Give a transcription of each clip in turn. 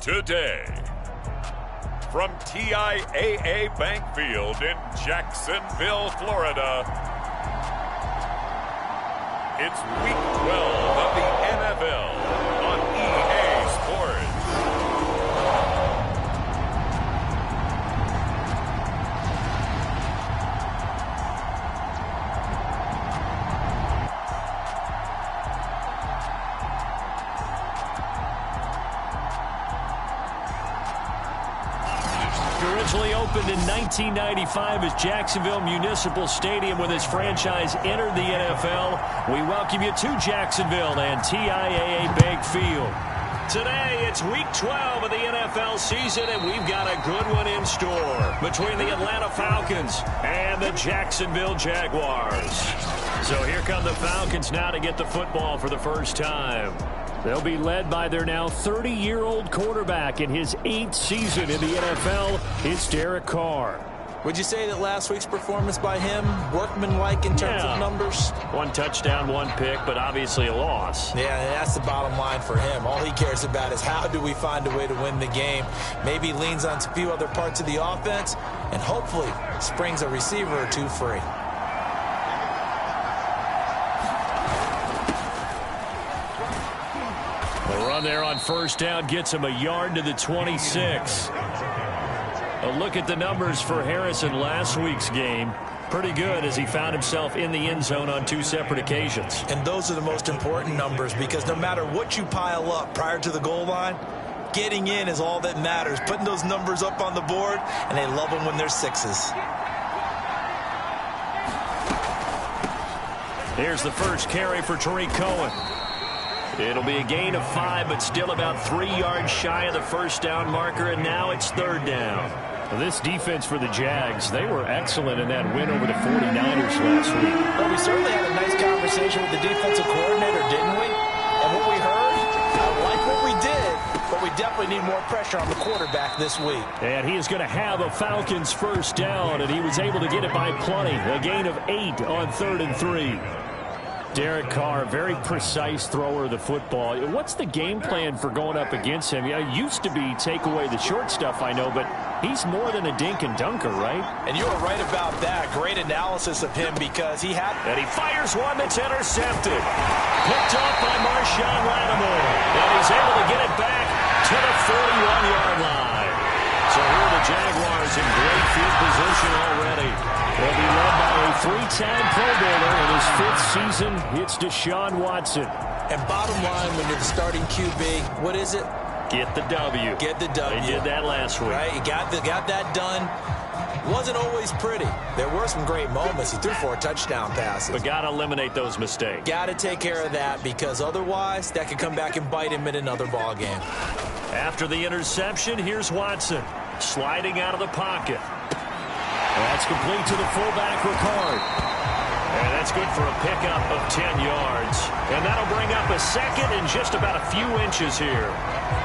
today. From TIAA Bank Field in Jacksonville, Florida, it's Week 12 of the NFL on EA Sports. Originally opened in 1995 as Jacksonville Municipal Stadium when this franchise entered the NFL. We welcome you to Jacksonville and TIAA Bank Field. Today, it's Week 12 of the NFL season, and we've got a good one in store between the Atlanta Falcons and the Jacksonville Jaguars. So here come the Falcons now to get the football for the first time. They'll be led by their now 30-year-old quarterback in his 8th season in the NFL. It's Derek Carr. Would you say that last week's performance by him, workmanlike in terms of numbers? 1 touchdown, 1 pick, but obviously a loss. Yeah, that's the bottom line for him. All he cares about is how do we find a way to win the game. Maybe leans on a few other parts of the offense, and hopefully springs a receiver or two free. The run there on first down gets him a yard to the 26. A look at the numbers for Harrison last week's game. Pretty good as he found himself in the end zone on 2 separate occasions. And those are the most important numbers because no matter what you pile up prior to the goal line, getting in is all that matters. Putting those numbers up on the board, and they love them when they're 6s. Here's the first carry for Tariq Cohen. It'll be a gain of 5, but still about 3 yards shy of the first down marker, and now it's 3rd down. Well, this defense for the Jags, they were excellent in that win over the 49ers last week. Well, we certainly had a nice conversation with the defensive coordinator, didn't we? And what we heard, I like what we did, but we definitely need more pressure on the quarterback this week. And he is going to have a Falcons first down, and he was able to get it by plenty. A gain of 8 on 3rd and 3. Derek Carr, very precise thrower of the football. What's the game plan for going up against him? Yeah, it used to be take away the short stuff, I know, but he's more than a dink and dunker, right? And you were right about that. Great analysis of him because he had... And he fires one that's intercepted. Picked off by Marshawn Lattimore. And he's able to get it back to the 41-yard line. So here are the Jaguars in great field position already. They'll be led by a 3-time Pro Bowler in his 5th season. It's Deshaun Watson. And bottom line, when you're the starting QB, what is it? Get the W. Get the W. They did that last week. Right, you got that done. Wasn't always pretty. There were some great moments. He threw 4 touchdown passes. But got to eliminate those mistakes. Got to take care of that because otherwise that could come back and bite him in another ball game. After the interception, here's Watson sliding out of the pocket. That's complete to the fullback, Ricard. And that's good for a pickup of 10 yards. And that'll bring up a second in just about a few inches here.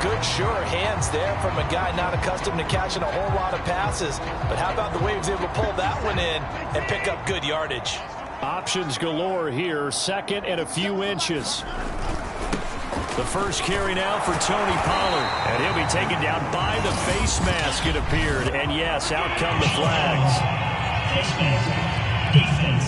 Good, sure hands there from a guy not accustomed to catching a whole lot of passes. But how about the way he was able to pull that one in and pick up good yardage? Options galore here. Second and a few inches. The first carry now for Tony Pollard. And he'll be taken down by the face mask, it appeared. And yes, out come the flags. Defense.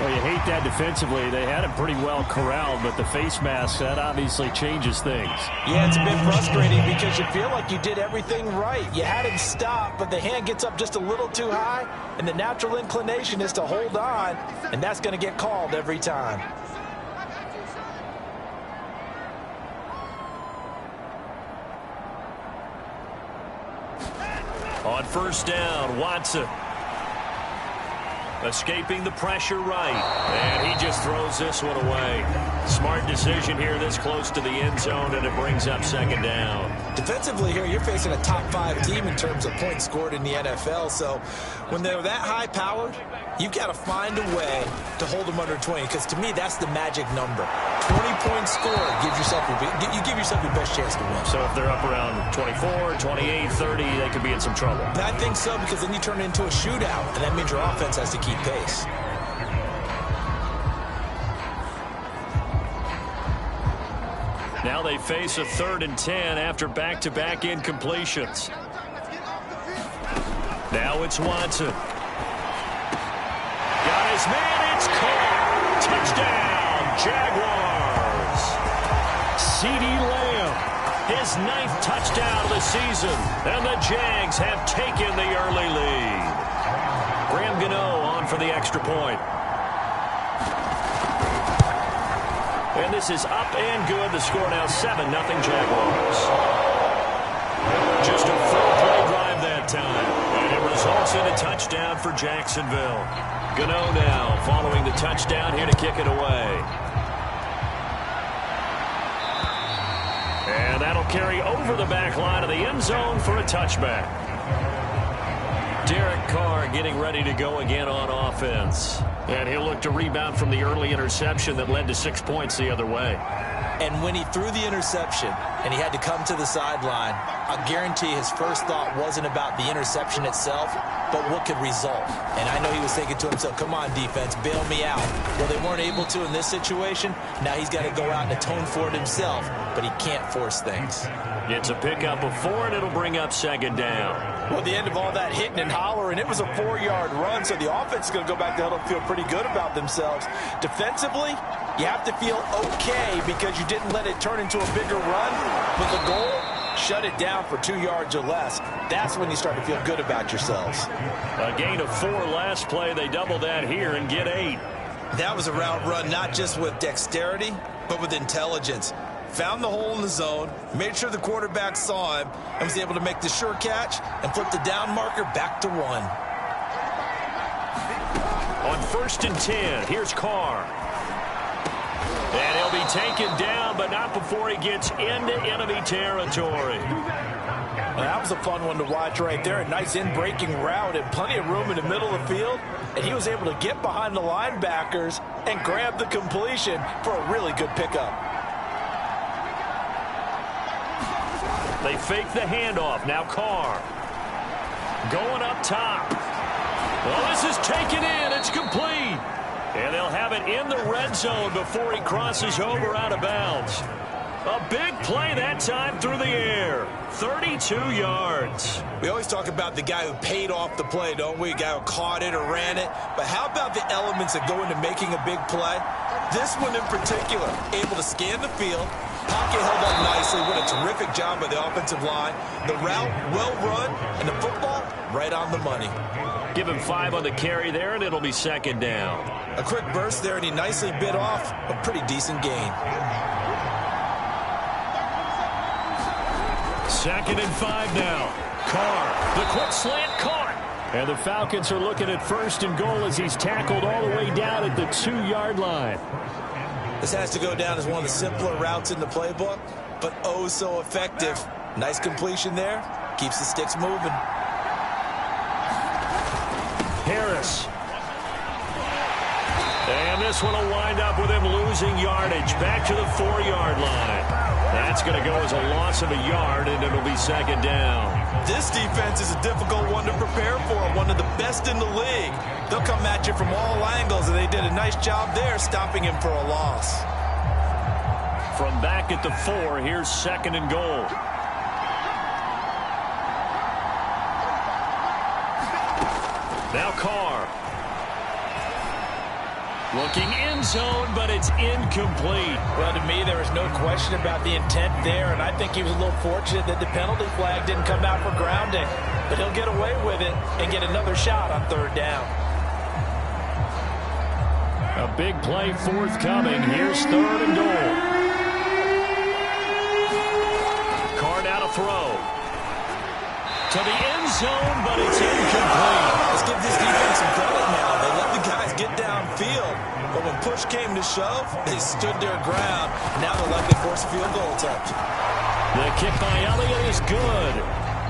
Well, you hate that defensively. They had him pretty well corralled, but the face mask, that obviously changes things. Yeah, it's a bit frustrating because you feel like you did everything right. You had him stop, but the hand gets up just a little too high, and the natural inclination is to hold on, and that's going to get called every time. On first down, Watson. Escaping the pressure right. And he just throws this one away. Smart decision here this close to the end zone, and it brings up 2nd down. Defensively here, you're facing a top 5 team in terms of points scored in the NFL. So when they're that high-powered, you've got to find a way to hold them under 20, because to me, that's the magic number. 20 points scored, you give yourself your best chance to win. So if they're up around 24, 28, 30, they could be in some trouble. I think so, because then you turn it into a shootout, and that means your offense has to keep pace. Now they face a 3rd and 10 after back-to-back incompletions. Now it's Watson. Got his man. It's caught. Touchdown, Jaguars. CeeDee Lamb, his 9th touchdown of the season. And the Jags have taken the early lead. Graham Gano on for the extra point. And this is up and good. The score now 7-0 Jaguars. Just a 4-play drive that time. And it results in a touchdown for Jacksonville. Gano now following the touchdown here to kick it away. And that'll carry over the back line of the end zone for a touchback. Derek Carr getting ready to go again on offense. And he'll look to rebound from the early interception that led to 6 points the other way. And when he threw the interception and he had to come to the sideline, I guarantee his first thought wasn't about the interception itself, but what could result. And I know he was thinking to himself, come on, defense, bail me out. Well, they weren't able to in this situation. Now he's got to go out and atone for it himself, but he can't force things. It's a pickup of 4, and it'll bring up 2nd down. Well, at the end of all that hitting and hollering, it was a 4-yard run, so the offense is going to go back to huddle and feel pretty good about themselves. Defensively, you have to feel okay because you didn't let it turn into a bigger run, but the goal, shut it down for 2 yards or less. That's when you start to feel good about yourselves. A gain of 4 last play. They double that here and get 8. That was a route run not just with dexterity, but with intelligence. Found the hole in the zone, made sure the quarterback saw him, and was able to make the sure catch and flip the down marker back to 1. On 1st and 10, here's Carr. And he'll be taken down, but not before he gets into enemy territory. Well, that was a fun one to watch right there. A nice in-breaking route and plenty of room in the middle of the field. And he was able to get behind the linebackers and grab the completion for a really good pickup. They fake the handoff. Now Carr. Going up top. Well, this is taken in. It's complete. And they'll have it in the red zone before he crosses over out of bounds. A big play that time through the air. 32 yards. We always talk about the guy who paid off the play, don't we? A guy who caught it or ran it. But how about the elements that go into making a big play? This one in particular, able to scan the field. Pocket held up nicely. What a terrific job by the offensive line. The route, well run, and the football, right on the money. Give him 5 on the carry there, and it'll be 2nd down. A quick burst there, and he nicely bit off a pretty decent gain. 2nd and 5 now. Carr, the quick slant caught. And the Falcons are looking at 1st and goal as he's tackled all the way down at the 2-yard line. This has to go down as one of the simpler routes in the playbook, but oh so effective. Nice completion there. Keeps the sticks moving. Harris. And this one will wind up with him losing yardage back to the 4-yard line. That's going to go as a loss of a yard, and it'll be 2nd down. This defense is a difficult one to prepare for, one of the best in the league. They'll come at you from all angles, and they did a nice job there stopping him for a loss. From back at the 4, here's 2nd and goal. Now Carr. Looking end zone, but it's incomplete. Well, to me, there was no question about the intent there, and I think he was a little fortunate that the penalty flag didn't come out for grounding. But he'll get away with it and get another shot on 3rd down. A big play forthcoming. Here's 3rd and goal. Carr now to throw. To the end zone, but it's incomplete. Let's give this defense some credit now. They let the guys get downfield. But when push came to shove, they stood their ground. Now they're likely to force a field goal attempt. The kick by Elliott is good.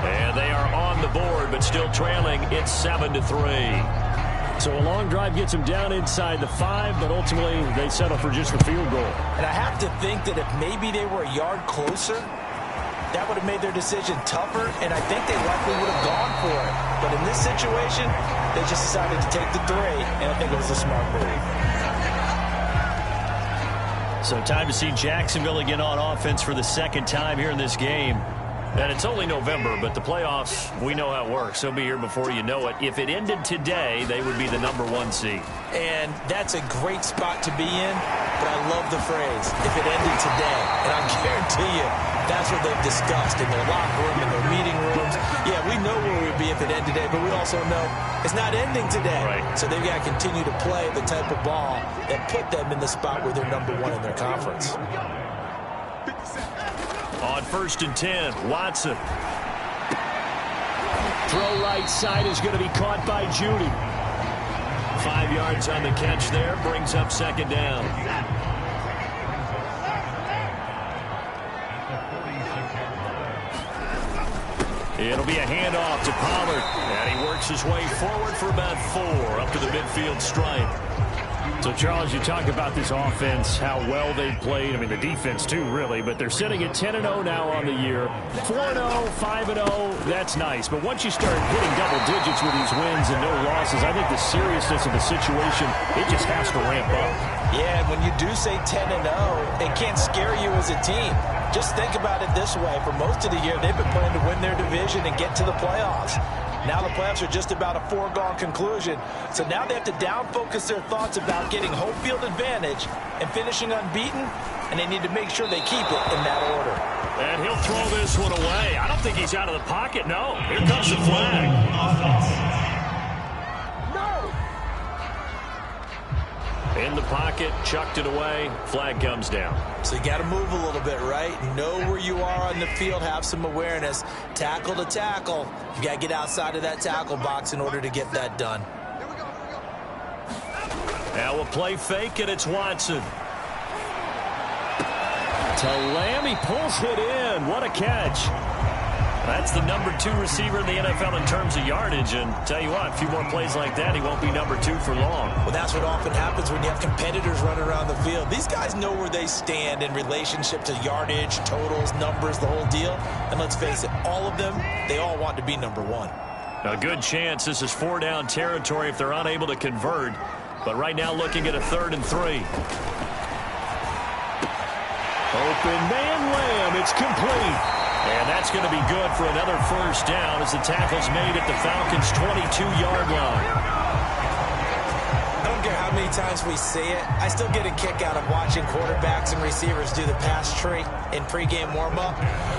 And they are on the board, but still trailing. It's 7-3. So a long drive gets them down inside the 5, but ultimately they settle for just the field goal. And I have to think that if maybe they were a yard closer, that would have made their decision tougher, and I think they likely would have gone for it. But in this situation, they just decided to take the 3, and I think it was a smart move. So time to see Jacksonville again on offense for the second time here in this game. And it's only November, but the playoffs, we know how it works. They'll be here before you know it. If it ended today, they would be the #1 seed. And that's a great spot to be in, but I love the phrase, if it ended today. And I guarantee you, that's what they've discussed in their locker room, in their meeting rooms. Yeah, we know where we'd be if it ended today, but we also know it's not ending today. Right. So they've got to continue to play the type of ball that put them in the spot where they're #1 in their conference. On 1st and 10, Watson. Throw right side is going to be caught by Judy. 5 yards on the catch there, brings up 2nd down. It'll be a handoff to Pollard, and he works his way forward for about 4 up to the midfield stripe. So, Charles, you talk about this offense, how well they've played. I mean, the defense, too, really. But they're sitting at 10-0 now on the year. 4-0, 5-0, that's nice. But once you start hitting double digits with these wins and no losses, I think the seriousness of the situation, it just has to ramp up. Yeah, and when you do say 10-0, it can't scare you as a team. Just think about it this way. For most of the year, they've been playing to win their division and get to the playoffs. Now the playoffs are just about a foregone conclusion. So now they have to down-focus their thoughts about getting home field advantage and finishing unbeaten, and they need to make sure they keep it in that order. And he'll throw this one away. I don't think he's out of the pocket, no. Here comes the flag. In the pocket, chucked it away, flag comes down. So you got to move a little bit, right? Know where you are on the field, have some awareness. Tackle to tackle. You got to get outside of that tackle box in order to get that done. Now we'll play fake, and it's Watson. To Lamb, he pulls it in. What a catch. That's the #2 receiver in the NFL in terms of yardage. And tell you what, a few more plays like that, he won't be #2 for long. Well, that's what often happens when you have competitors running around the field. These guys know where they stand in relationship to yardage, totals, numbers, the whole deal. And let's face it, all of them, they all want to be #1. A good chance this is 4-down territory if they're unable to convert. But right now looking at a 3rd and 3. Open man, Lamb. It's complete. And that's going to be good for another 1st down as the tackle's made at the Falcons' 22-yard line. I don't care how many times we see it. I still get a kick out of watching quarterbacks and receivers do the pass tree in pregame warm-up.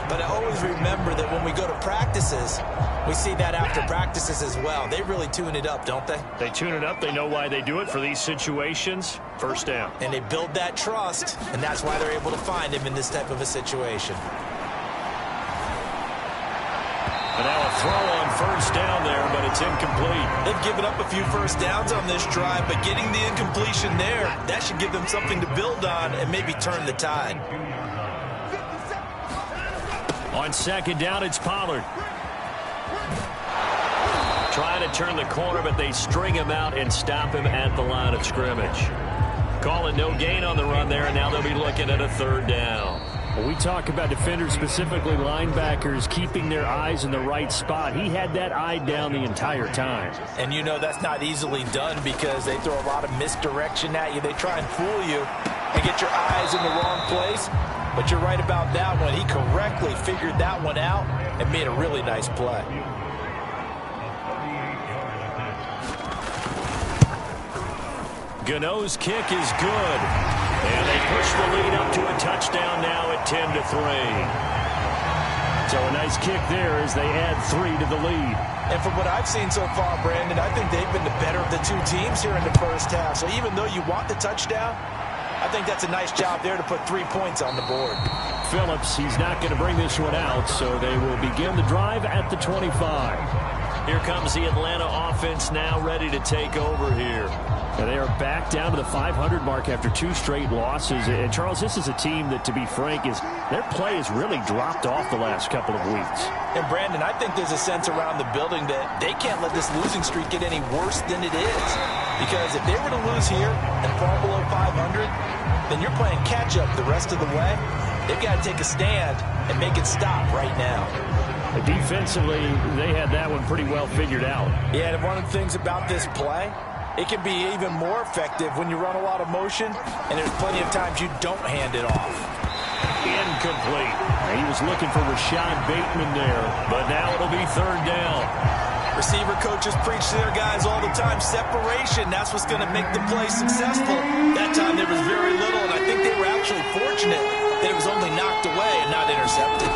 But I always remember that when we go to practices, we see that after practices as well. They really tune it up, don't they? They tune it up. They know why they do it for these situations. 1st down. And they build that trust, and that's why they're able to find him in this type of a situation. And now a throw on 1st down there, but it's incomplete. They've given up a few 1st downs on this drive, but getting the incompletion there, that should give them something to build on and maybe turn the tide. On 2nd down, it's Pollard. Trying to turn the corner, but they string him out and stop him at the line of scrimmage. Calling no gain on the run there, and now they'll be looking at a 3rd down. Well, we talk about defenders, specifically linebackers, keeping their eyes in the right spot. He had that eye down the entire time. And you know that's not easily done because they throw a lot of misdirection at you. They try and fool you and get your eyes in the wrong place. But you're right about that one. He correctly figured that one out and made a really nice play. Gano's kick is good. And they push the lead up to a touchdown now at 10-3. So a nice kick there as they add 3 to the lead. And from what I've seen so far, Brandon, I think they've been the better of the two teams here in the 1st half. So even though you want the touchdown, I think that's a nice job there to put 3 points on the board. Phillips, he's not going to bring this one out, so they will begin the drive at the 25. Here comes the Atlanta offense now ready to take over here. And they are back down to the 500 mark after 2 straight losses. And, Charles, this is a team that, to be frank, their play has really dropped off the last couple of weeks. And, Brandon, I think there's a sense around the building that they can't let this losing streak get any worse than it is. Because if they were to lose here and fall below 500, then you're playing catch-up the rest of the way. They've got to take a stand and make it stop right now. Defensively, they had that one pretty well figured out. Yeah, and one of the things about this play, It can be even more effective when you run a lot of motion, and there's plenty of times you don't hand it off. Incomplete. He was looking for Rashad Bateman there, but now it'll be third down. Receiver coaches preach to their guys all the time. Separation, that's what's going to make the play successful. That time there was very little, and I think they were actually fortunate that it was only knocked away and not intercepted.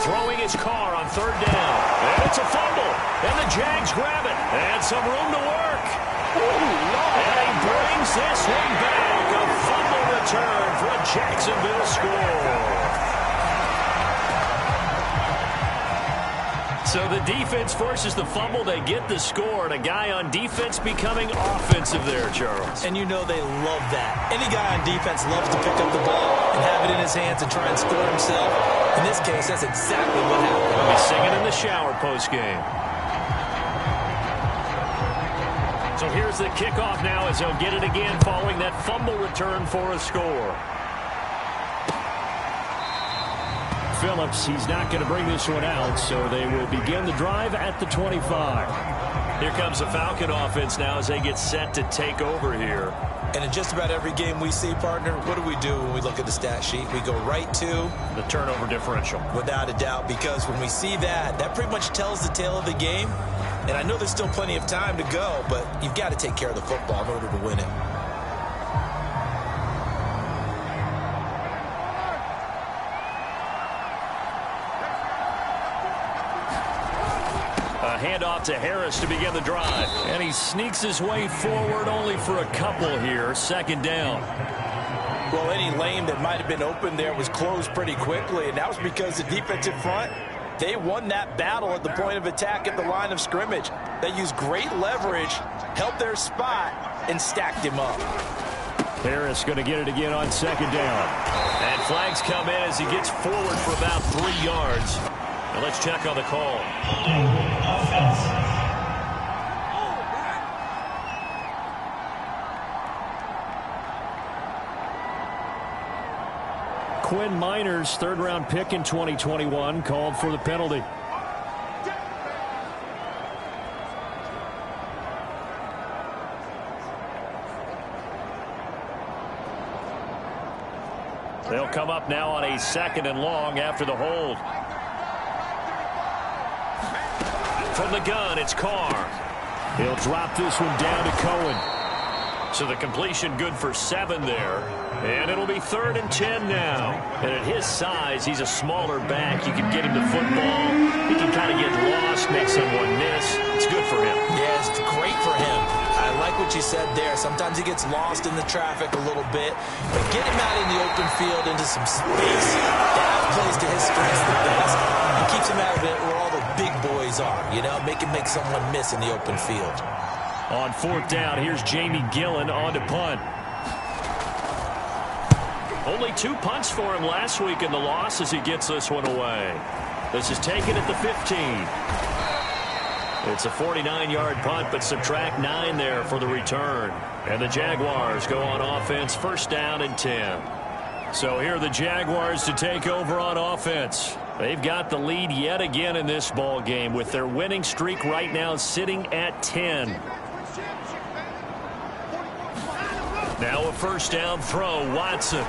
Throwing his car on third down. And it's a fumble. And the Jags grab it. And some room to work. And he brings this one back. A fumble return for a Jacksonville score. So the defense forces the fumble. They get the score. And a guy on defense becoming offensive there, Charles. And you know they love that. Any guy on defense loves to pick up the ball and have it in his hands and try and score himself. In this case, that's exactly what happened. He'll be singing in the shower postgame. So here's the kickoff now as he'll get it again following that fumble return for a score. Phillips, he's not going to bring this one out, so they will begin the drive at the 25. Here comes the Falcon offense now as they get set to take over here. And in just about every game we see, partner, what do we do when we look at the stat sheet? We go right to the turnover differential. Without a doubt, because when we see that, that pretty much tells the tale of the game. And I know there's still plenty of time to go, but you've got to take care of the football in order to win it. Handoff to Harris to begin the drive. And he sneaks his way forward only for a couple here. Second down. Well, any lane that might have been open there was closed pretty quickly, and that was because the defensive front, they won that battle at the point of attack at the line of scrimmage. They used great leverage, held their spot, and stacked him up. Harris going to get it again on second down. And flags come in as he gets forward for about 3 yards. Now let's check on the call. Quinn Miners, third-round pick in 2021, called for the penalty. They'll come up now on a second and long after the hold. From the gun, it's Carr. He'll drop this one down to Cohen. So the completion good for 7 there. And it'll be 3rd and 10 now. And at his size, he's a smaller back. You can get him the football. He can kind of get lost, make someone miss. It's good for him. Yeah, it's great for him. I like what you said there. Sometimes he gets lost in the traffic a little bit. But get him out in the open field into some space. That plays to his strengths the best. He keeps him out of it where all the big boys are. You know, make him make someone miss in the open field. On 4th down, here's Jamie Gillen on to punt. Only 2 punts for him last week in the loss as he gets this one away. This is taken at the 15. It's a 49-yard punt, but subtract 9 there for the return. And the Jaguars go on offense, 1st down and 10. So here are the Jaguars to take over on offense. They've got the lead yet again in this ball game with their winning streak right now sitting at 10. Now a 1st down throw, Watson.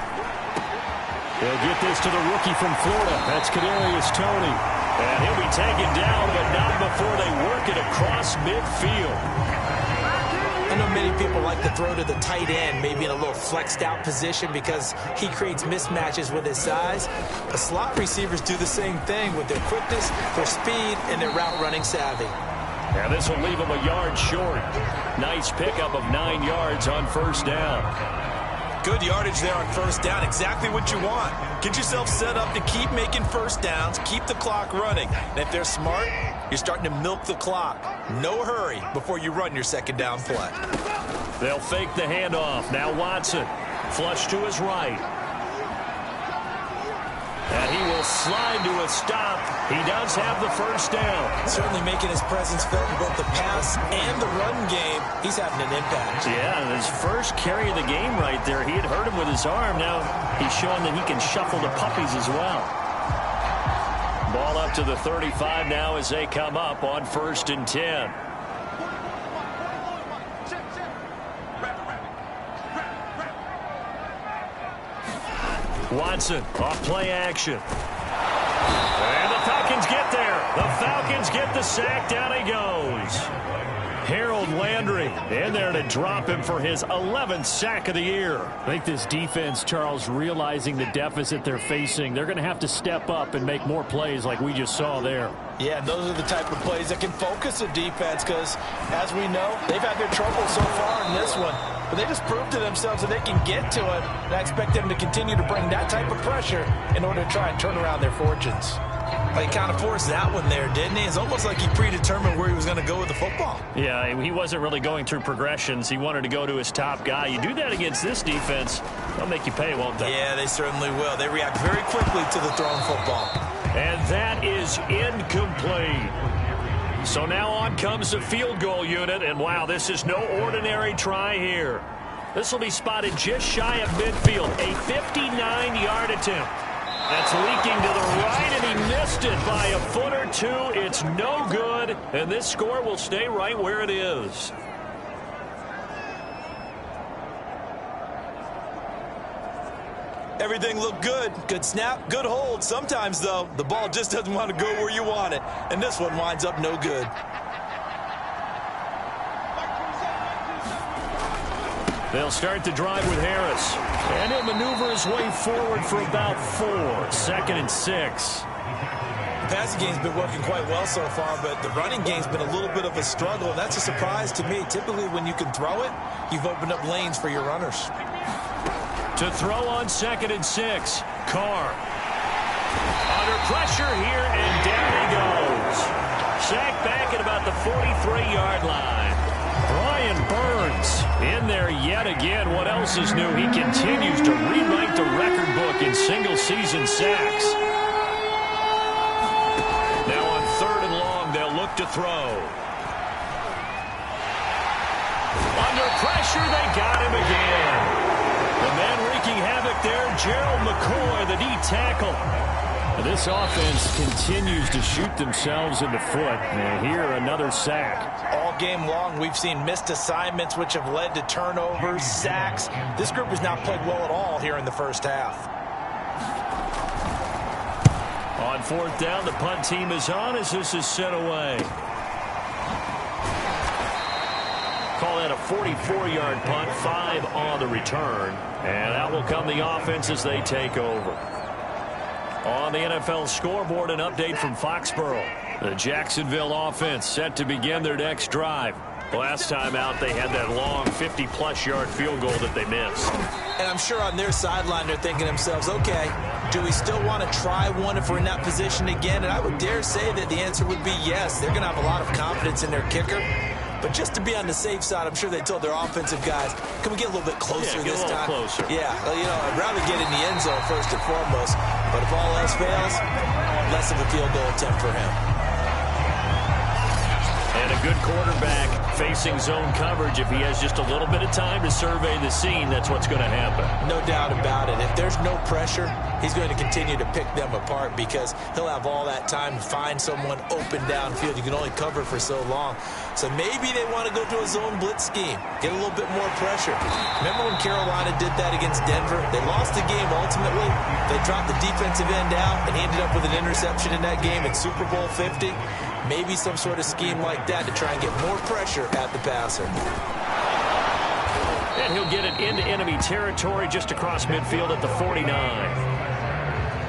They'll get this to the rookie from Florida. That's Kadarius Toney. And he'll be taken down, but not before they work it across midfield. I know many people like to throw to the tight end, maybe in a little flexed out position because he creates mismatches with his size. The slot receivers do the same thing with their quickness, their speed, and their route running savvy. And this will leave him a yard short. Nice pickup of 9 yards on 1st down. Good yardage there on 1st down. Exactly what you want. Get yourself set up to keep making 1st downs, keep the clock running. And if they're smart, you're starting to milk the clock. No hurry before you run your 2nd down play. They'll fake the handoff. Now Watson. Flush to his right. And he will slide to a stop. He does have the 1st down. Certainly making his presence felt in both the pass and the run game. He's having an impact. Yeah, his first carry of the game right there. He had hurt him with his arm. Now he's showing that he can shuffle the puppies as well. Ball up to the 35 now as they come up on 1st and 10. Watson off play action. And the Falcons get there. The Falcons get the sack. Down he goes. Harold Landry in there to drop him for his 11th sack of the year. I think this defense, Charles, realizing the deficit they're facing, they're going to have to step up and make more plays like we just saw there. Yeah, those are the type of plays that can focus a defense because, as we know, they've had their trouble so far in this one. But they just proved to themselves that they can get to it, and I expect them to continue to bring that type of pressure in order to try and turn around their fortunes. He kind of forced that one there, didn't he? It's almost like he predetermined where he was going to go with the football. Yeah, he wasn't really going through progressions. He wanted to go to his top guy. You do that against this defense, they'll make you pay, won't they? Yeah, they certainly will. They react very quickly to the thrown football. And that is incomplete. So now on comes the field goal unit, and wow, this is no ordinary try here. This will be spotted just shy of midfield, a 59-yard attempt. That's leaking to the right, and he missed it by a foot or two. It's no good, and this score will stay right where it is. Everything looked good. Good snap, good hold. Sometimes, though, the ball just doesn't want to go where you want it, and this one winds up no good. They'll start the drive with Harris. And he'll maneuver his way forward for about 4. 2nd and 6. The passing game's been working quite well so far, but the running game's been a little bit of a struggle, and that's a surprise to me. Typically, when you can throw it, you've opened up lanes for your runners. To throw on 2nd and 6. Carr. Under pressure here, and down he goes. Sacked back at about the 43-yard line. Brian Burns in there yet again. What else is new? He continues to rewrite the record book in single-season sacks. Now on 3rd and long, they'll look to throw. Under pressure, they got him again. The man wreaking havoc there, Gerald McCoy, the D-tackle. This offense continues to shoot themselves in the foot. And here, another sack. All game long, we've seen missed assignments, which have led to turnovers, sacks. This group has not played well at all here in the first half. On 4th down, the punt team is on as this is sent away. Call that a 44-yard punt, 5 on the return. And out will come the offense as they take over. On the NFL scoreboard, an update from Foxborough. The Jacksonville offense set to begin their next drive. Last time out, they had that long 50-plus yard field goal that they missed. And I'm sure on their sideline, they're thinking to themselves, okay, do we still want to try one if we're in that position again? And I would dare say that the answer would be yes. They're going to have a lot of confidence in their kicker. But just to be on the safe side, I'm sure they told their offensive guys, can we get a little bit closer this time? Closer. Yeah, well, you know, I'd rather get in the end zone first and foremost. But if all else fails, less of a field goal attempt for him. And a good quarterback facing zone coverage. If he has just a little bit of time to survey the scene, that's what's going to happen. No doubt about it. If there's no pressure, he's going to continue to pick them apart because he'll have all that time to find someone open downfield. You can only cover for so long. So maybe they want to go to a zone blitz scheme, get a little bit more pressure. Remember when Carolina did that against Denver? They lost the game ultimately. They dropped the defensive end out, and he ended up with an interception in that game in Super Bowl 50. Maybe some sort of scheme like that to try and get more pressure at the passer. And he'll get it into enemy territory just across midfield at the 49.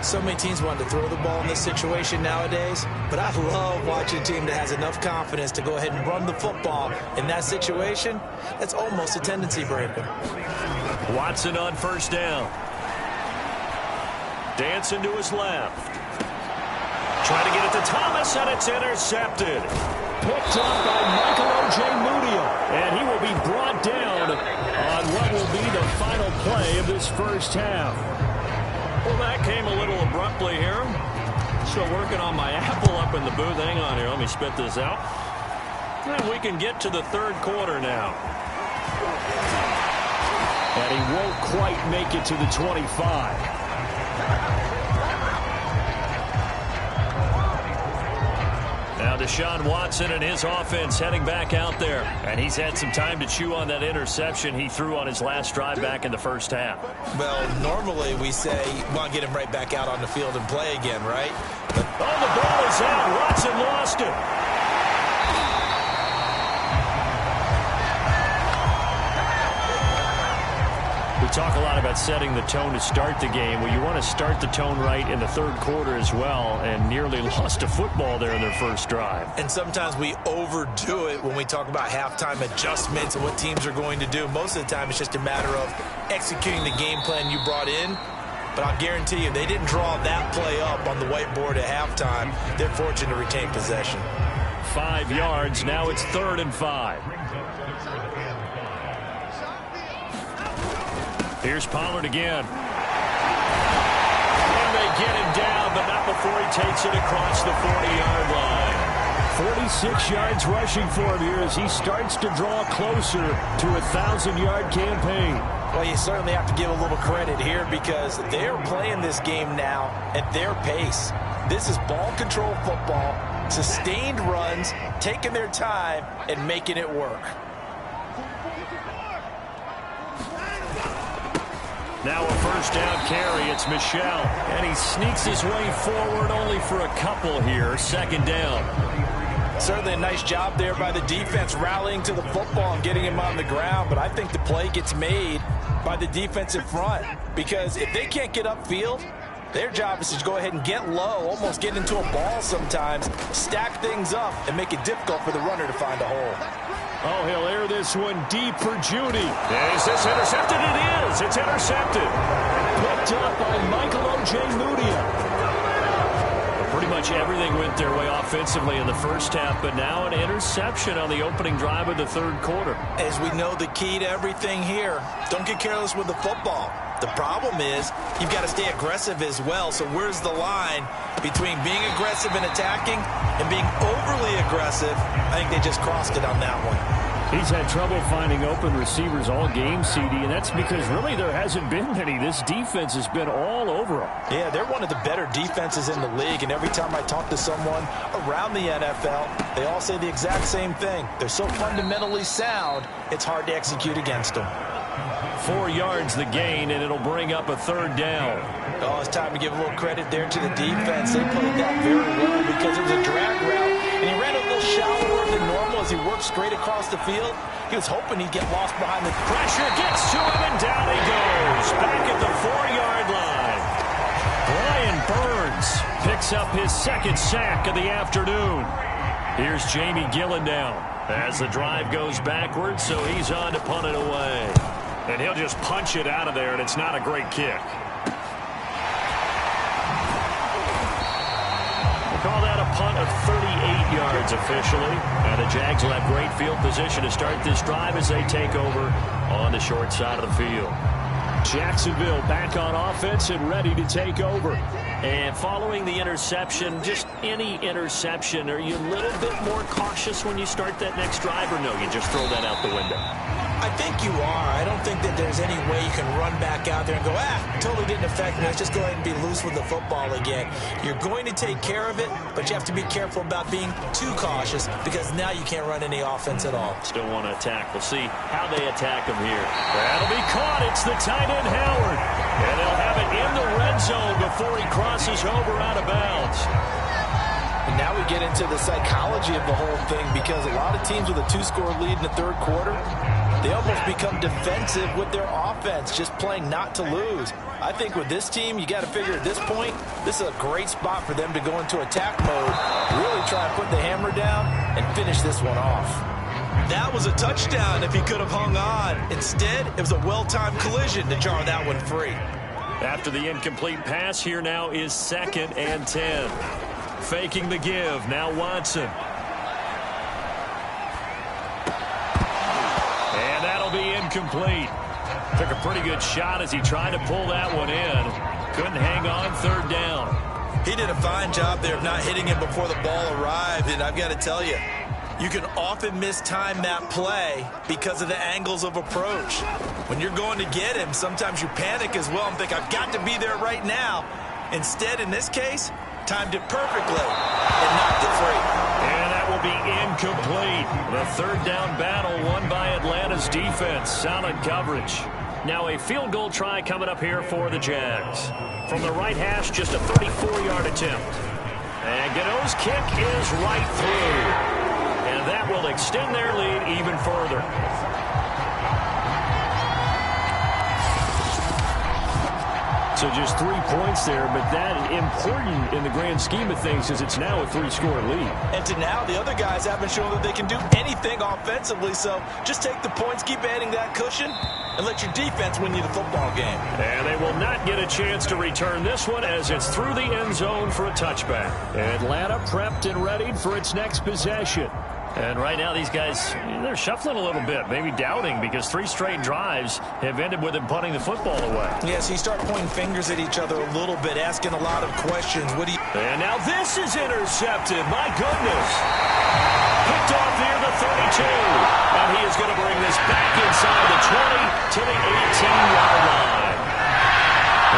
So many teams want to throw the ball in this situation nowadays, but I love watching a team that has enough confidence to go ahead and run the football. In that situation, that's almost a tendency breaker. Watson on 1st down. Dancing to his left. Trying to get it to Thomas, and it's intercepted. Picked up by Michael O.J. Mudia. And he will be brought down on what will be the final play of this first half. Well, that came a little abruptly here. Still working on my apple up in the booth. Hang on here. Let me spit this out. And we can get to the 3rd quarter now. And he won't quite make it to the 25. Deshaun Watson and his offense heading back out there. And he's had some time to chew on that interception he threw on his last drive back in the first half. Well, normally we say, well, get him right back out on the field and play again, right? But oh, the ball is out. Watson lost it. We talk a lot about setting the tone to start the game. Well, you want to start the tone right in the third quarter as well, and nearly lost a football there in their first drive. And sometimes we overdo it when we talk about halftime adjustments and what teams are going to do. Most of the time, it's just a matter of executing the game plan you brought in. But I'll guarantee you, they didn't draw that play up on the whiteboard at halftime. They're fortunate to retain possession. 5 yards. Now it's 3rd and 5. Here's Pollard again. And they get him down, but not before he takes it across the 40-yard line. 46 yards rushing for him here as he starts to draw closer to a 1,000-yard campaign. Well, you certainly have to give a little credit here because they're playing this game now at their pace. This is ball control football, sustained runs, taking their time, and making it work. Now a first down carry. It's Michel. And he sneaks his way forward only for a couple here. 2nd down. Certainly a nice job there by the defense rallying to the football and getting him on the ground. But I think the play gets made by the defensive front. Because if they can't get upfield, their job is to go ahead and get low, almost get into a ball sometimes, stack things up, and make it difficult for the runner to find a hole. Oh, he'll air this one deep for Judy. Is this intercepted? It is. It's intercepted. Picked up by Michael O.J. Mudia. Pretty much everything went their way offensively in the first half, but now an interception on the opening drive of the third quarter. As we know, the key to everything here, don't get careless with the football. The problem is you've got to stay aggressive as well. So where's the line between being aggressive and attacking and being overly aggressive? I think they just crossed it on that one. He's had trouble finding open receivers all game, CD, and that's because really there hasn't been many. This defense has been all over him. Yeah, they're one of the better defenses in the league, and every time I talk to someone around the NFL, they all say the exact same thing. They're so fundamentally sound, it's hard to execute against them. 4 yards the gain, and it'll bring up a 3rd down. Oh, it's time to give a little credit there to the defense. They played that very well because it was a drag route, and he ran a little shallower than normal as he worked straight across the field. He was hoping he'd get lost behind the pressure. Gets to him, and down he goes. Back at the 4-yard line. Brian Burns picks up his 2nd sack of the afternoon. Here's Jamie Gillen down as the drive goes backwards, so he's on to punt it away. And he'll just punch it out of there, and it's not a great kick. We'll call that a punt of 38 yards officially. And the Jags will have great field position to start this drive as they take over on the short side of the field. Jacksonville back on offense and ready to take over. And following the interception, just any interception, are you a little bit more cautious when you start that next drive, or no, you just throw that out the window? I think you are. I don't think that there's any way you can run back out there and go, totally didn't affect me. Let's just go ahead and be loose with the football again. You're going to take care of it, but you have to be careful about being too cautious because now you can't run any offense at all. Still want to attack. We'll see how they attack him here. That'll be caught. It's the tight end, Howard. And they'll have it in the red zone before he crosses over out of bounds. And now we get into the psychology of the whole thing because a lot of teams with a 2-score lead in the third quarter, they almost become defensive with their offense, just playing not to lose. I think with this team, you got to figure at this point, this is a great spot for them to go into attack mode, really try and put the hammer down and finish this one off. That was a touchdown if he could have hung on. Instead, it was a well-timed collision to jar that one free. After the incomplete pass, here now is 2nd and 10. Faking the give. Now Watson. And that'll be incomplete. Took a pretty good shot as he tried to pull that one in. Couldn't hang on. 3rd down. He did a fine job there of not hitting him before the ball arrived. And I've got to tell you, you can often mistime that play because of the angles of approach. When you're going to get him, sometimes you panic as well and think, I've got to be there right now. Instead, in this case, timed it perfectly and knocked it free. And that will be incomplete. The third down battle won by Atlanta's defense. Solid coverage. Now a field goal try coming up here for the Jags. From the right hash, just a 34-yard attempt. And Gano's kick is right through. And that will extend their lead even further. So just 3 points there, but that important in the grand scheme of things is it's now a 3-score lead. And to now, the other guys haven't shown that they can do anything offensively, so just take the points, keep adding that cushion, and let your defense win you the football game. And they will not get a chance to return this one as it's through the end zone for a touchback. Atlanta prepped and readied for its next possession. And right now these guys, they're shuffling a little bit, maybe doubting, because 3 straight drives have ended with them punting the football away. Yeah, so you start pointing fingers at each other a little bit, asking a lot of questions. What do you... And now this is intercepted. My goodness. Picked off near the 32. And he is going to bring this back inside the 20 to the 18-yard line.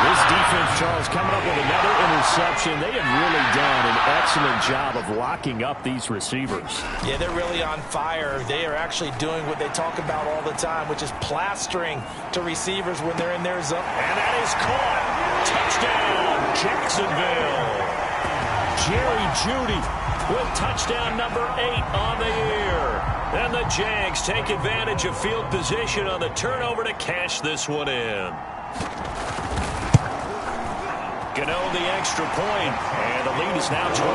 This defense, Charles, coming up with another interception. They have really done an excellent job of locking up these receivers. Yeah, they're really on fire. They are actually doing what they talk about all the time, which is plastering to receivers when they're in their zone. And that is caught. Touchdown, Jacksonville. Jerry Jeudy with touchdown number 8 on the year. And the Jags take advantage of field position on the turnover to cash this one in. Gano the extra point, and the lead is now 24.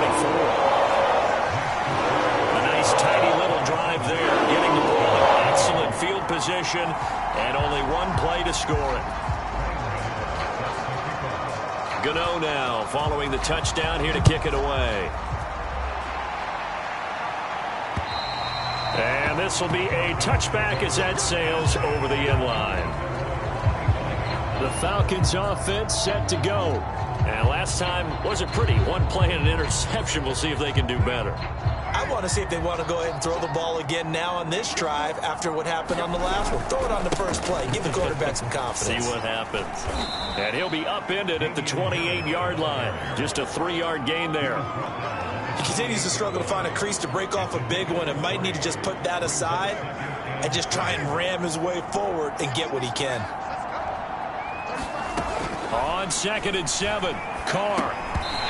A nice tidy little drive there, getting the ball in excellent field position, and only 1 play to score it. Gano now following the touchdown here to kick it away. And this will be a touchback as that sails over the end line. The Falcons offense set to go. And last time wasn't pretty. 1 play and an interception. We'll see if they can do better. I want to see if they want to go ahead and throw the ball again now on this drive after what happened on the last one. Throw it on the first play. Give the quarterback some confidence. See what happens. And he'll be upended at the 28-yard line. Just a 3-yard gain there. He continues to struggle to find a crease to break off a big one and might need to just put that aside and just try and ram his way forward and get what he can. On 2nd and 7, Carr.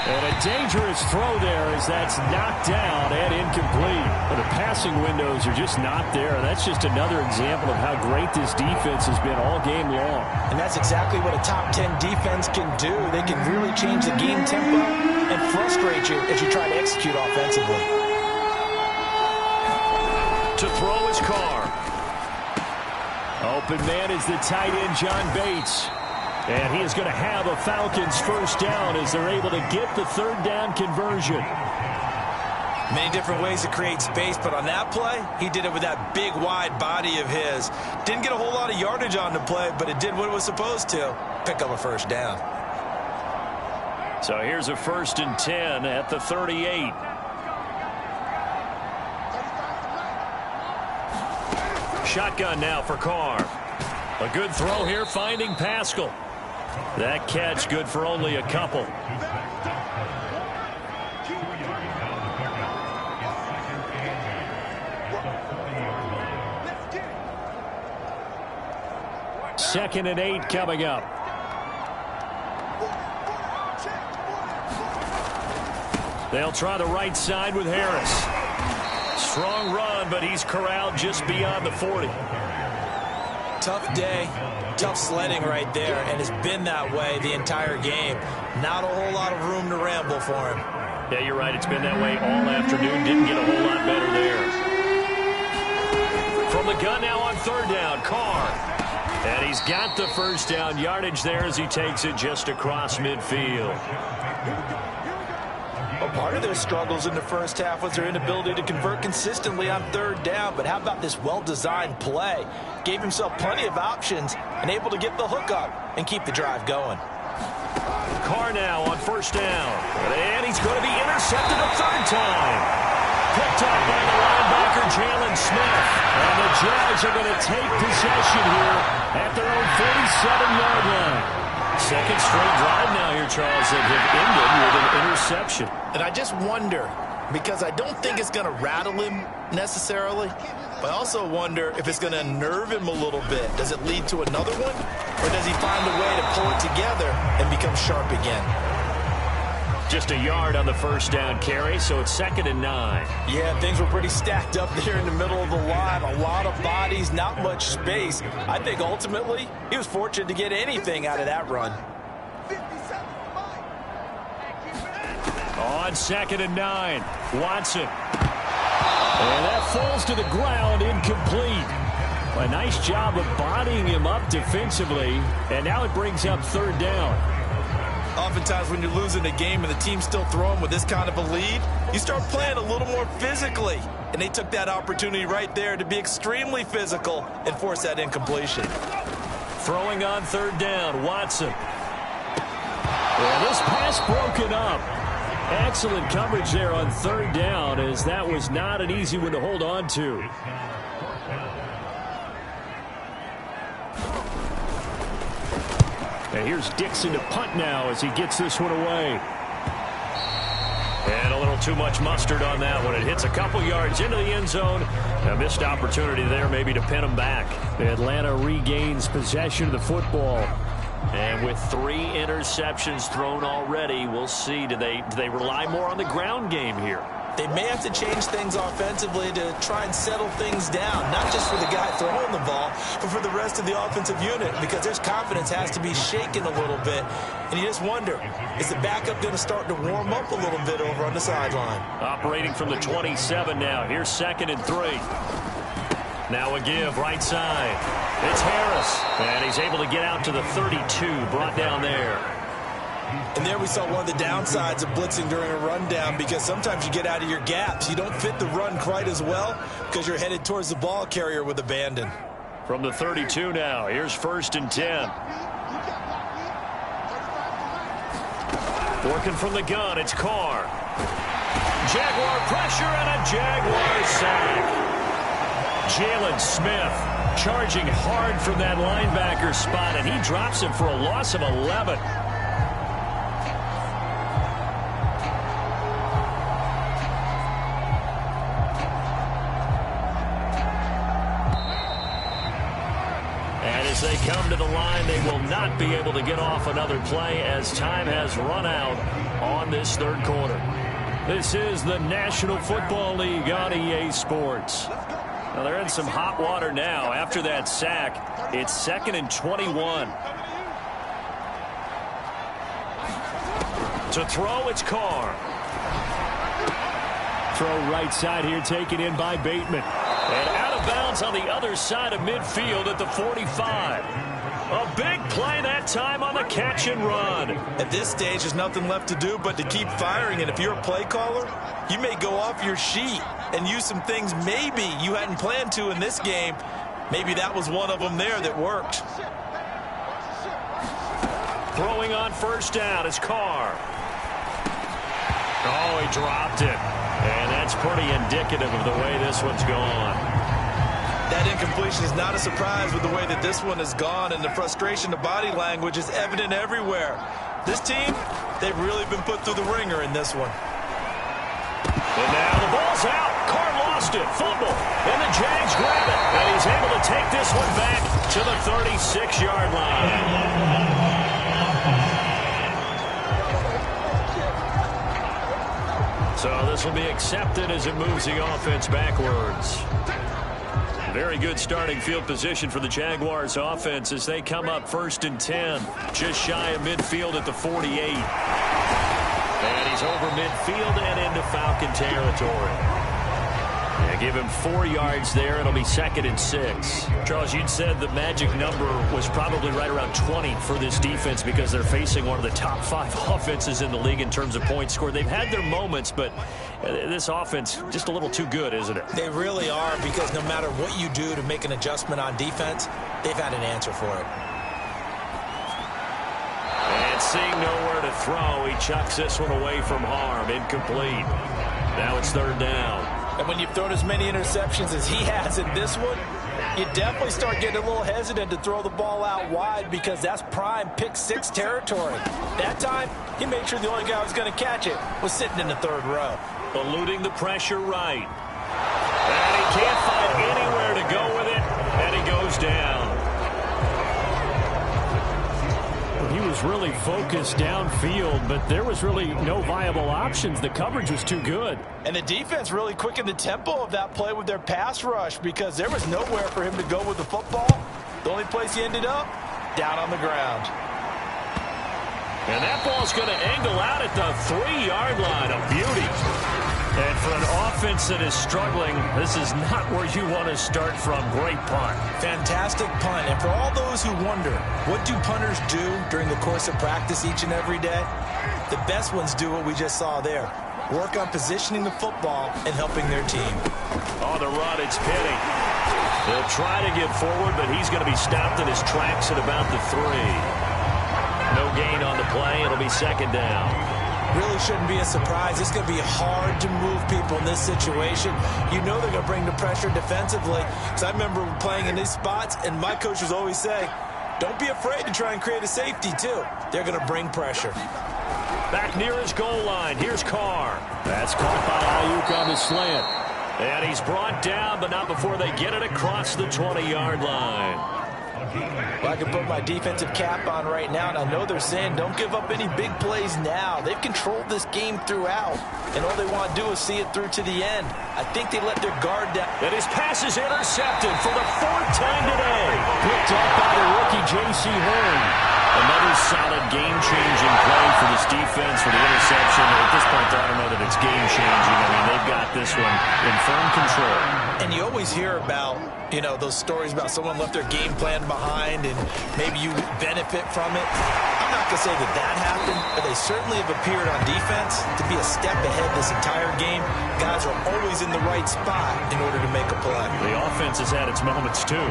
And a dangerous throw there as that's knocked down and incomplete. But the passing windows are just not there. That's just another example of how great this defense has been all game long. And that's exactly what a top 10 defense can do. They can really change the game tempo and frustrate you as you try to execute offensively. To throw is Carr. Open man is the tight end, John Bates. And he is going to have a Falcons first down as they're able to get the 3rd down conversion. Many different ways to create space, but on that play, he did it with that big, wide body of his. Didn't get a whole lot of yardage on the play, but it did what it was supposed to. Pick up a first down. So here's a 1st and 10 at the 38. Shotgun now for Carr. A good throw here, finding Pascal. That catch good for only a couple. Second and 8 coming up. They'll try the right side with Harris. Strong run, but he's corralled just beyond the 40. Tough day, tough sledding right there, and it's been that way the entire game. Not a whole lot of room to ramble for him. Yeah, you're right. It's been that way all afternoon. Didn't get a whole lot better there. From the gun now on 3rd down, Carr. And he's got the first down yardage there as he takes it just across midfield. Well, part of their struggles in the first half was their inability to convert consistently on 3rd down. But how about this well-designed play? Gave himself plenty of options and able to get the hook up and keep the drive going. Carr now on 1st down. And he's going to be intercepted a 3rd time. Picked up by the linebacker, Jalen Smith. And the Jags are going to take possession here at their own 47-yard line. Second straight drive now here, Charles, that have ended with an interception. And I just wonder, because I don't think it's going to rattle him necessarily, but I also wonder if it's going to unnerve him a little bit. Does it lead to another one? Or does he find a way to pull it together and become sharp again? Just a yard on the first down carry, so it's 2nd and 9. Yeah, things were pretty stacked up there in the middle of the line. A lot of bodies, not much space. I think ultimately he was fortunate to get anything out of that run. On 2nd and 9, Watson. And that falls to the ground, incomplete. A nice job of bodying him up defensively, and now it brings up 3rd down. Oftentimes when you're losing a game and the team's still throwing with this kind of a lead, you start playing a little more physically. And they took that opportunity right there to be extremely physical and force that incompletion. Throwing on 3rd down, Watson. And this pass broken up. Excellent coverage there on 3rd down, as that was not an easy one to hold on to. And here's Dixon to punt now as he gets this one away. And a little too much mustard on that one. It hits a couple yards into the end zone. A missed opportunity there maybe to pin him back. Atlanta regains possession of the football. And with 3 interceptions thrown already, we'll see. Do they rely more on the ground game here? They may have to change things offensively to try and settle things down, not just for the guy throwing the ball, but for the rest of the offensive unit, because their confidence has to be shaken a little bit. And you just wonder, is the backup going to start to warm up a little bit over on the sideline? Operating from the 27 now. Here's 2nd and 3. Now a give, right side. It's Harris, and he's able to get out to the 32, brought down there. And there we saw one of the downsides of blitzing during a rundown, because sometimes you get out of your gaps. You don't fit the run quite as well because you're headed towards the ball carrier with abandon. From the 32 now, here's 1st and 10. Working from the gun, it's Carr. Jaguar pressure and a Jaguar sack. Jalen Smith charging hard from that linebacker spot, and he drops him for a loss of 11. As they come to the line, they will not be able to get off another play as time has run out on this 3rd quarter. This is the National Football League on EA Sports. Now they're in some hot water now. After that sack, it's 2nd and 21. To throw, it's Carr. Throw right side here, taken in by Bateman. And out of bounds on the other side of midfield at the 45. A big play that time on the catch and run. At this stage, there's nothing left to do but to keep firing. And if you're a play caller, you may go off your sheet and use some things maybe you hadn't planned to in this game. Maybe that was one of them there that worked. Throwing on 1st down is Carr. Oh, he dropped it. And that's pretty indicative of the way this one's gone. That incompletion is not a surprise with the way that this one has gone, and the frustration, the body language is evident everywhere. This team, they've really been put through the ringer in this one. And now the ball's out. Carr lost it. Fumble. And the Jags grab it. And he's able to take this one back to the 36-yard line. So this will be accepted as it moves the offense backwards. Very good starting field position for the Jaguars offense as they come up 1st and 10. Just shy of midfield at the 48. And he's over midfield and into Falcon territory. Yeah, give him 4 yards there. It'll be 2nd and 6. Charles, you'd said the magic number was probably right around 20 for this defense because they're facing one of the top 5 offenses in the league in terms of points scored. They've had their moments, but this offense just a little too good, isn't it? They really are, because no matter what you do to make an adjustment on defense, they've had an answer for it. And seeing nowhere to throw, he chucks this one away from harm. Incomplete. Now it's 3rd down. And when you've thrown as many interceptions as he has in this one, You definitely start getting a little hesitant to throw the ball out wide because that's prime pick-6 territory. That time, he made sure the only guy who was going to catch it was sitting in the third row. Eluding the pressure right. And he can't find anywhere to go with it, and he goes down. He was really focused downfield, but there was really no viable options. The coverage was too good. And the defense really quickened the tempo of that play with their pass rush because there was nowhere for him to go with the football. The only place he ended up, down on the ground. And that ball's going to angle out at the 3-yard line. A beauty. And for an offense that is struggling, this is not where you want to start from. Great punt. Fantastic punt. And for all those who wonder, what do punters do during the course of practice each and every day? The best ones do what we just saw there. Work on positioning the football and helping their team. Oh, the run, it's Penny. They'll try to get forward, but he's going to be stopped in his tracks at about the 3. No gain on the play. It'll be second down. Really shouldn't be a surprise. It's going to be hard to move people in this situation. You know they're going to bring the pressure defensively. Because I remember playing in these spots, and my coaches always say, don't be afraid to try and create a safety, too. They're going to bring pressure. Back near his goal line. Here's Carr. That's caught by Ayuk on the slant. And he's brought down, but not before they get it across the 20-yard line. Well, I can put my defensive cap on right now, and I know they're saying don't give up any big plays now. They've controlled this game throughout, and all they want to do is see it through to the end. I think they let their guard down. And his pass is intercepted for the 4th time today. Picked up by the rookie J.C. Horn. Another solid game-changing play for this defense for the interception. At this point, I don't know that it's game-changing. I mean, they've got this one in firm control. And you always hear about, you know, those stories about someone left their game plan behind and maybe you benefit from it. I'm not going to say that that happened, but they certainly have appeared on defense to be a step ahead this entire game. Guys are always in the right spot in order to make a play. The offense has had its moments, too.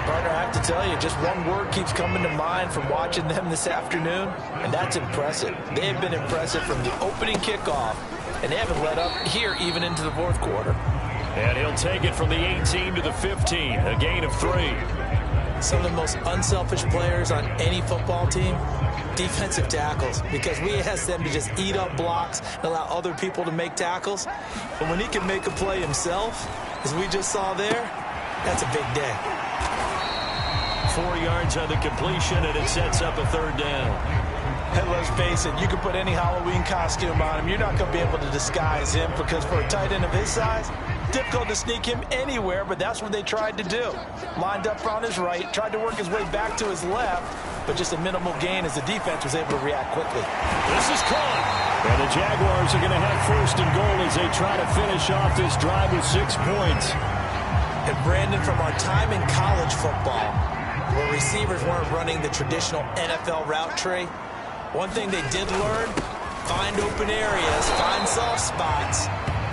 Partner, I have to tell you, just one word keeps coming to mind from watching them this afternoon, and that's impressive. They have been impressive from the opening kickoff, and they haven't let up here even into the 4th quarter. And he'll take it from the 18 to the 15, a gain of 3. Some of the most unselfish players on any football team, defensive tackles, because we ask them to just eat up blocks and allow other people to make tackles. But when he can make a play himself, as we just saw there, that's a big day. 4 yards on the completion, and it sets up a 3rd down. And let's face it, you can put any Halloween costume on him. You're not going to be able to disguise him because for a tight end of his size, difficult to sneak him anywhere, but that's what they tried to do. Lined up on his right, tried to work his way back to his left, but just a minimal gain as the defense was able to react quickly. This is caught. And the Jaguars are going to have 1st and goal as they try to finish off this drive with 6 points. And Brandon, from our time in college football, where receivers weren't running the traditional NFL route tree, one thing they did learn, find open areas, find soft spots,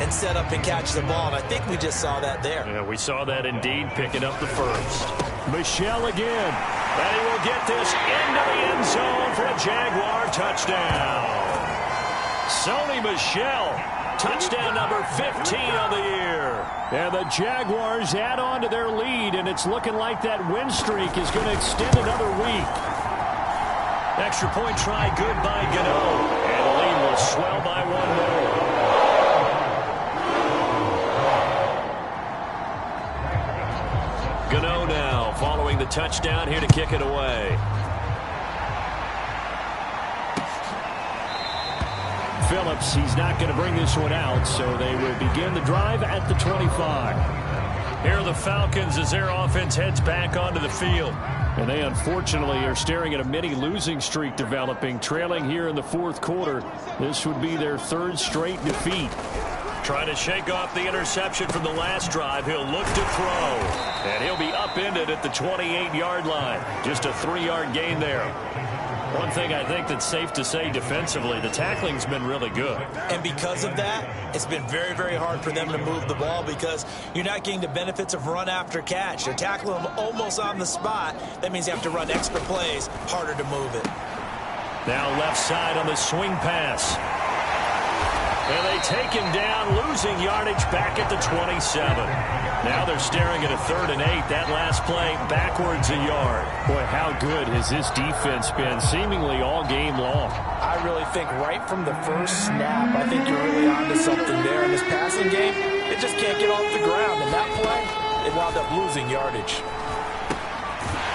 and set up and catch the ball. And I think we just saw that there. Yeah, we saw that indeed, picking up the 1st. Michelle again. And he will get this into the end zone for a Jaguar touchdown. Sony Michel, touchdown number 15 on the year. And the Jaguars add on to their lead, and it's looking like that win streak is going to extend another week. Extra point try, good by Gano. And the lead will swell by 1 more. Gano now following the touchdown here to kick it away. Phillips, he's not going to bring this one out, so they will begin the drive at the 25. Here are the Falcons as their offense heads back onto the field. And they unfortunately are staring at a mini losing streak developing, trailing here in the 4th quarter. This would be their 3rd straight defeat. Trying to shake off the interception from the last drive. He'll look to throw. And he'll be upended at the 28-yard line. Just a 3-yard gain there. One thing I think that's safe to say defensively, the tackling's been really good. And because of that, it's been very, very hard for them to move the ball because you're not getting the benefits of run after catch. They're tackling them almost on the spot. That means you have to run extra plays, harder to move it. Now left side on the swing pass. And they they take him down, losing yardage back at the 27. Now they're staring at a 3rd and 8. That last play backwards a yard. Boy, how good has this defense been seemingly all game long? I really think right from the first snap, I think you're really onto something there in this passing game. It just can't get off the ground. And that play, it wound up losing yardage.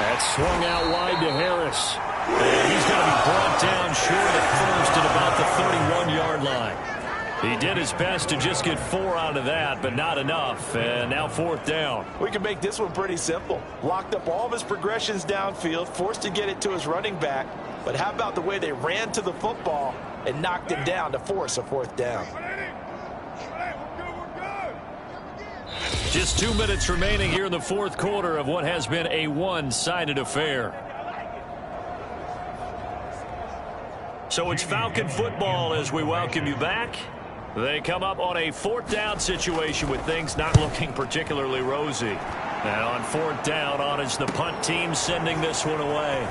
That's swung out wide to Harris. And he's going to be brought down short at first at about the 31-yard line. He did his best to just get 4 out of that, but not enough. And now 4th down. We can make this one pretty simple. Locked up all of his progressions downfield, forced to get it to his running back. But how about the way they ran to the football and knocked him down to force a 4th down? Just 2 minutes remaining here in the 4th quarter of what has been a one-sided affair. So it's Falcon football as we welcome you back. They come up on a 4th down situation with things not looking particularly rosy. And on 4th down, on is the punt team sending this one away.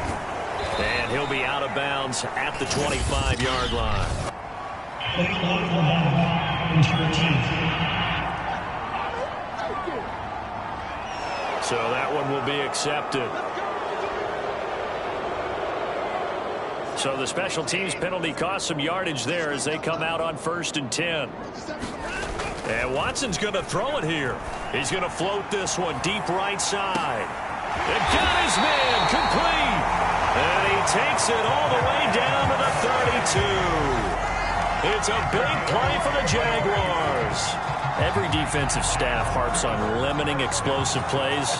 And he'll be out of bounds at the 25-yard line. So that one will be accepted. So the special teams penalty cost some yardage there as they come out on 1st and 10. And Watson's going to throw it here. He's going to float this one deep right side. And got his man complete. And he takes it all the way down to the 32. It's a big play for the Jaguars. Every defensive staff harps on limiting explosive plays.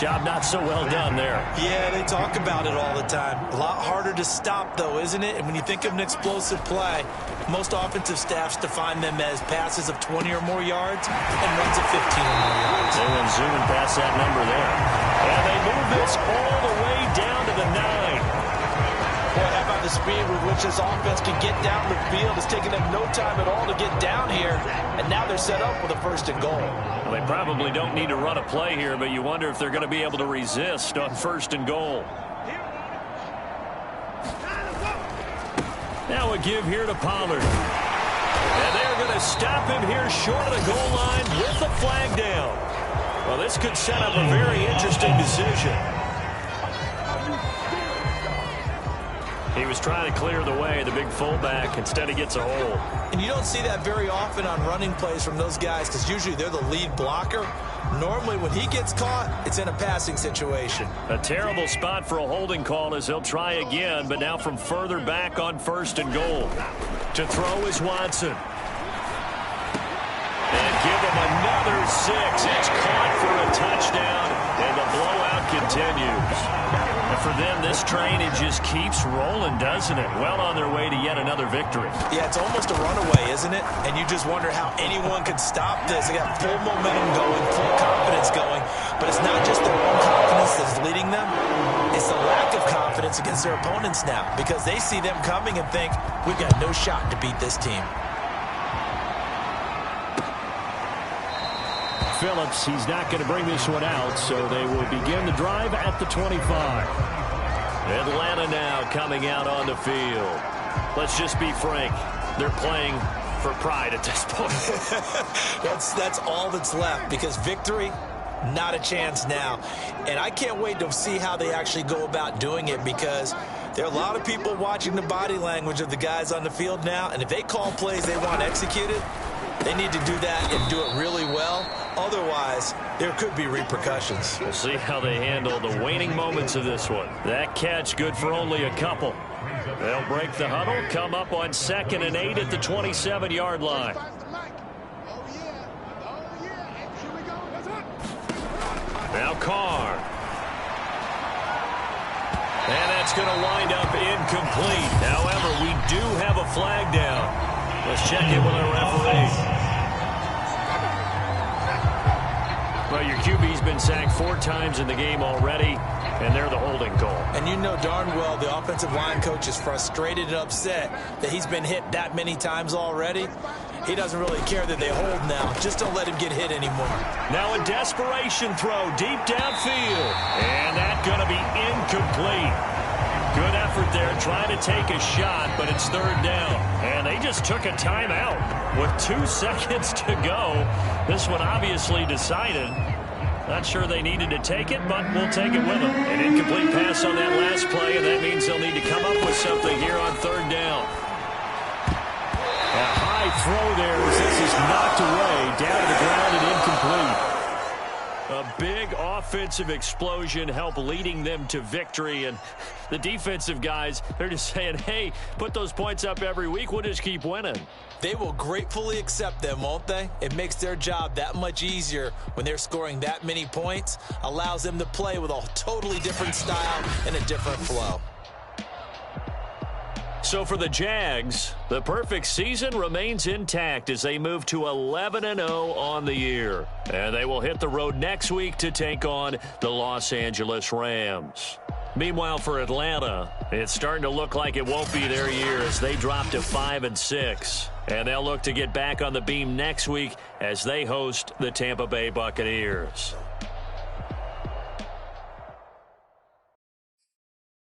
Job not so well done there. Yeah, they talk about it all the time. A lot harder to stop, though, isn't it? And when you think of an explosive play, most offensive staffs define them as passes of 20 or more yards and runs of 15 or more yards. They went zooming past that number there. And they move this all the way down to the 9. Boy, how about the speed with which this offense can get down the field? It's taken them no time at all to get down here, and now they're set up with a 1st and goal. Well, they probably don't need to run a play here, but you wonder if they're going to be able to resist on 1st and goal. Now a give here to Pollard. And they're going to stop him here short of the goal line with the flag down. Well, this could set up a very interesting decision. He was trying to clear the way, the big fullback. Instead, he gets a hole. And you don't see that very often on running plays from those guys because usually they're the lead blocker. Normally, when he gets caught, it's in a passing situation. A terrible spot for a holding call as he'll try again, but now from further back on 1st and goal. To throw is Watson. And give him another 6. It's caught for a touchdown, and the blowout continues. And for them, this train, it just keeps rolling, doesn't it? Well on their way to yet another victory. Yeah, it's almost a runaway, isn't it? And you just wonder how anyone could stop this. They got full momentum going, full confidence going. But it's not just their own confidence that's leading them. It's the lack of confidence against their opponents now because they see them coming and think, we've got no shot to beat this team. Phillips, he's not going to bring this one out, so they will begin the drive at the 25. Atlanta now coming out on the field. Let's just be frank. They're playing for pride at this point. That's all that's left because victory, not a chance now. And I can't wait to see how they actually go about doing it because there are a lot of people watching the body language of the guys on the field now, and if they call plays they want executed, they need to do that and do it really well. Otherwise, there could be repercussions. We'll see how they handle the waning moments of this one. That catch good for only a couple. They'll break the huddle, come up on 2nd and 8 at the 27-yard line. Now Carr. And that's going to wind up incomplete. However, we do have a flag down. Let's check in with our referee. Well, your QB's been sacked 4 times in the game already, and they're the holding call. And you know darn well the offensive line coach is frustrated and upset that he's been hit that many times already. He doesn't really care that they hold now. Just don't let him get hit anymore. Now a desperation throw deep downfield. And that's going to be incomplete. Good effort there trying to take a shot, but it's 3rd down. And they just took a timeout with 2 seconds to go. This one obviously decided. Not sure they needed to take it, but we'll take it with them. An incomplete pass on that last play, and that means they'll need to come up with something here on 3rd down. A high throw there as this is knocked away, down to the ground and incomplete. A big offensive explosion helped leading them to victory, and the defensive guys, they're just saying, hey, put those points up every week, we'll just keep winning. They will gratefully accept them, won't they? It makes their job that much easier when they're scoring that many points, allows them to play with a totally different style and a different flow. So for the Jags, the perfect season remains intact as they move to 11-0 on the year. And they will hit the road next week to take on the Los Angeles Rams. Meanwhile, for Atlanta, it's starting to look like it won't be their year as they drop to 5-6. And they'll look to get back on the beam next week as they host the Tampa Bay Buccaneers.